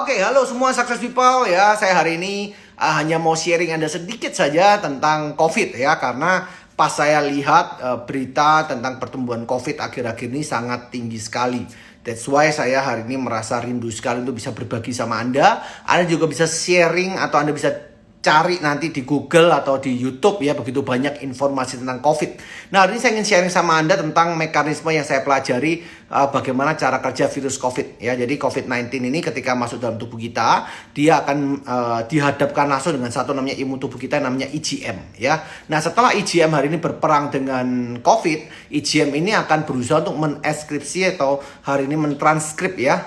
Oke, halo semua success people ya. Saya hari ini hanya mau sharing Anda sedikit saja tentang COVID ya, karena pas saya lihat berita tentang pertumbuhan COVID akhir-akhir ini sangat tinggi sekali. That's why saya hari ini merasa rindu sekali untuk bisa berbagi sama Anda. Anda juga bisa sharing atau Anda bisa cari nanti di Google atau di YouTube ya, begitu banyak informasi tentang COVID. Nah, hari ini saya ingin sharing sama Anda tentang mekanisme yang saya pelajari bagaimana cara kerja virus COVID ya. Jadi COVID-19 ini ketika masuk dalam tubuh kita, dia akan dihadapkan langsung dengan satu namanya imun tubuh kita namanya IgM ya. Nah, setelah IgM hari ini berperang dengan COVID, IgM ini akan berusaha untuk menenskripsi atau hari ini mentranskrip ya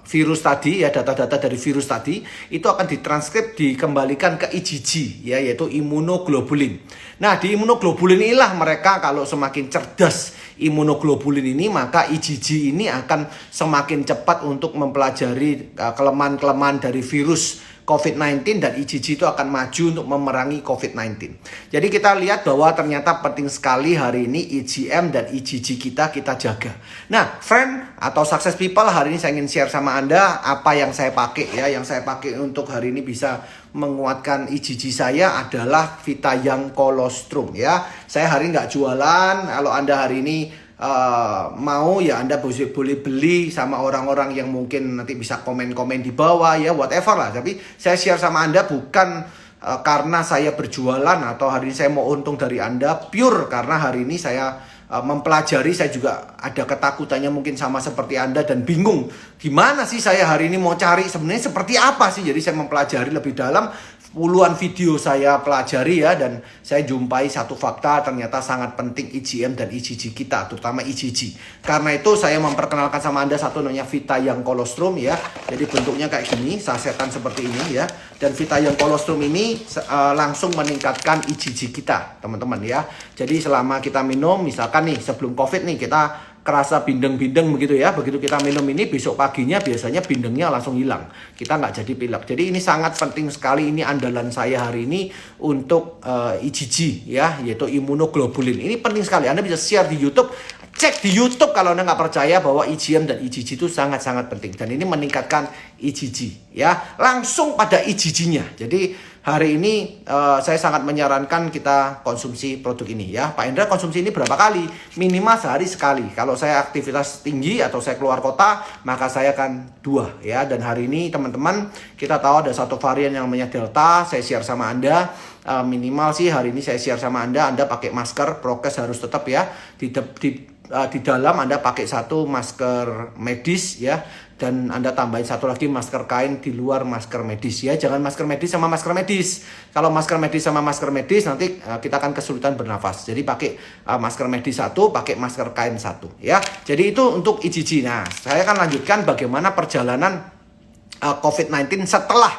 virus tadi ya, data-data dari virus tadi itu akan ditranskrip dikembalikan ke IgG ya, yaitu imunoglobulin. Nah, di imunoglobulin inilah mereka kalau semakin cerdas imunoglobulin ini, maka IgG ini akan semakin cepat untuk mempelajari kelemahan-kelemahan dari virus COVID-19 dan IgG itu akan maju untuk memerangi COVID-19. Jadi kita lihat bahwa ternyata penting sekali hari ini IgM dan IgG kita jaga. Nah, friend atau success people, hari ini saya ingin share sama Anda apa yang saya pakai ya. Yang saya pakai untuk hari ini bisa menguatkan IgG saya adalah Vita-Young Colostrum ya. Saya hari ini nggak jualan. Kalau Anda hari ini mau ya Anda boleh beli sama orang-orang yang mungkin nanti bisa komen-komen di bawah ya, whatever lah. Tapi saya share sama Anda bukan karena saya berjualan atau hari ini saya mau untung dari Anda, pure karena hari ini saya mempelajari. Saya juga ada ketakutannya mungkin sama seperti Anda dan bingung gimana sih saya hari ini mau cari sebenarnya seperti apa sih. Jadi saya mempelajari lebih dalam, puluhan video saya pelajari ya, dan saya jumpai satu fakta ternyata sangat penting IgM dan IgG kita, terutama IgG. Karena itu saya memperkenalkan sama Anda satu namanya Vita-Young Colostrum ya. Jadi bentuknya kayak gini, sasetan seperti ini ya. Dan Vita-Young Colostrum ini langsung meningkatkan IgG kita, teman-teman ya. Jadi selama kita minum, misalkan nih sebelum COVID nih kita kerasa bindeng-bindeng begitu ya. Begitu kita minum ini, besok paginya biasanya bindengnya langsung hilang. Kita nggak jadi pilek. Jadi ini sangat penting sekali. Ini andalan saya hari ini untuk IgG ya, yaitu imunoglobulin. Ini penting sekali. Anda bisa share di YouTube. Cek di YouTube kalau Anda nggak percaya bahwa IgM dan IgG itu sangat-sangat penting. Dan ini meningkatkan IgG ya. Langsung pada IgG-nya. Jadi hari ini saya sangat menyarankan kita konsumsi produk ini ya. Pak Hendra konsumsi ini berapa kali? Minimal sehari sekali. Kalau saya aktivitas tinggi atau saya keluar kota, maka saya akan 2 ya. Dan hari ini teman-teman, kita tahu ada satu varian yang namanya Delta. Saya share sama Anda. Minimal sih hari ini saya share sama Anda pakai masker, prokes harus tetap ya. Di dalam Anda pakai satu masker medis ya, dan Anda tambahin satu lagi masker kain di luar masker medis ya. Jangan masker medis sama masker medis. Kalau masker medis sama masker medis nanti kita akan kesulitan bernafas. Jadi pakai masker medis satu, pakai masker kain satu ya. Jadi itu untuk IgG. Nah, saya akan lanjutkan bagaimana perjalanan COVID-19 setelah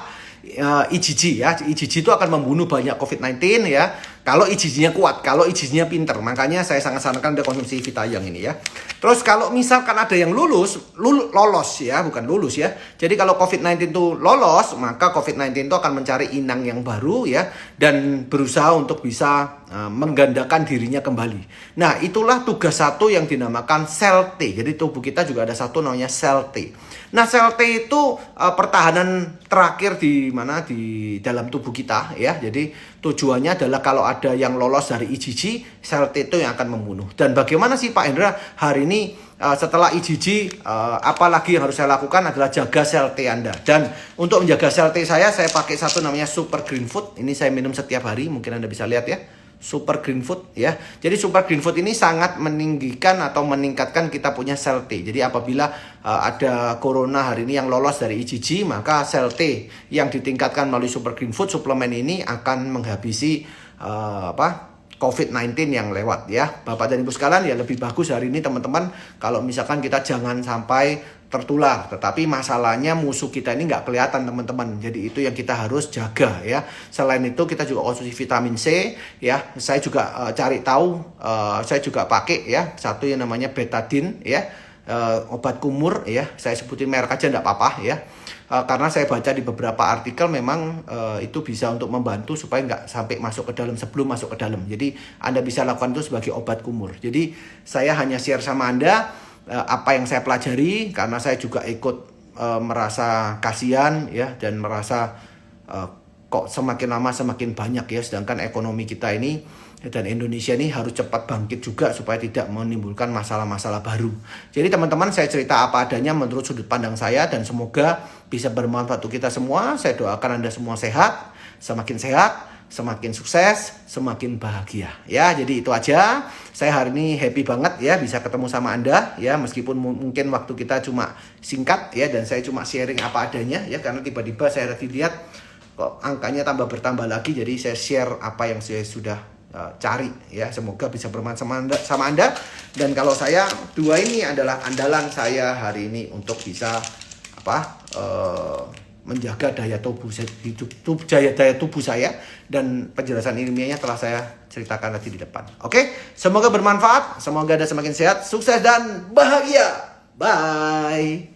IgG ya. IgG itu akan membunuh banyak COVID-19 ya, kalau IgG-nya kuat, kalau IgG-nya pinter. Makanya saya sangat sarankan Anda konsumsi Vita-Young ini ya. Terus kalau misalkan ada yang lolos ya, bukan lulus ya. Jadi kalau COVID-19 itu lolos, maka COVID-19 itu akan mencari inang yang baru ya, dan berusaha untuk bisa menggandakan dirinya kembali. Nah, itulah tugas satu yang dinamakan sel T. Jadi tubuh kita juga ada satu namanya sel T. Nah, sel T itu pertahanan terakhir di dalam tubuh kita ya. Jadi tujuannya adalah kalau ada yang lolos dari IgG, sel T itu yang akan membunuh. Dan bagaimana sih Pak Hendra hari ini setelah IgG, apalagi yang harus saya lakukan adalah jaga sel T Anda. Dan untuk menjaga sel T saya pakai satu namanya Super Green Food. Ini saya minum setiap hari, mungkin Anda bisa lihat ya. Super Green Food ya. Jadi Super Green Food ini sangat meninggikan atau meningkatkan kita punya sel T. Jadi apabila ada corona hari ini yang lolos dari IgG, maka sel T yang ditingkatkan melalui Super Green Food suplemen ini akan menghabisi COVID-19 yang lewat ya. Bapak dan Ibu sekalian, ya lebih bagus hari ini teman-teman kalau misalkan kita jangan sampai tertular. Tetapi masalahnya musuh kita ini nggak kelihatan teman-teman. Jadi itu yang kita harus jaga ya. Selain itu kita juga konsumsi vitamin C ya. Saya juga cari tahu, saya juga pakai ya satu yang namanya betadine ya. Obat kumur ya. Saya sebutin merek aja nggak apa-apa ya. Karena saya baca di beberapa artikel memang itu bisa untuk membantu supaya nggak sampai masuk ke dalam sebelum masuk ke dalam. Jadi Anda bisa lakukan itu sebagai obat kumur. Jadi saya hanya share sama Anda apa yang saya pelajari, karena saya juga ikut merasa kasihan ya, dan merasa kok semakin lama semakin banyak ya, sedangkan ekonomi kita ini dan Indonesia ini harus cepat bangkit juga supaya tidak menimbulkan masalah-masalah baru. Jadi teman-teman, saya cerita apa adanya menurut sudut pandang saya, dan semoga bisa bermanfaat untuk kita semua. Saya doakan Anda semua sehat, semakin sukses, semakin bahagia ya. Jadi itu aja. Saya hari ini happy banget ya bisa ketemu sama Anda ya, meskipun mungkin waktu kita cuma singkat ya, dan saya cuma sharing apa adanya ya, karena tiba-tiba saya lihat kok angkanya tambah bertambah lagi, jadi saya share apa yang saya sudah cari ya. Semoga bisa bermanfaat sama Anda. Dan kalau saya, dua ini adalah andalan saya hari ini untuk bisa menjaga daya tubuh saya, dan penjelasan ilmiahnya telah saya ceritakan tadi di depan. Oke, semoga bermanfaat, semoga Anda semakin sehat, sukses dan bahagia. Bye.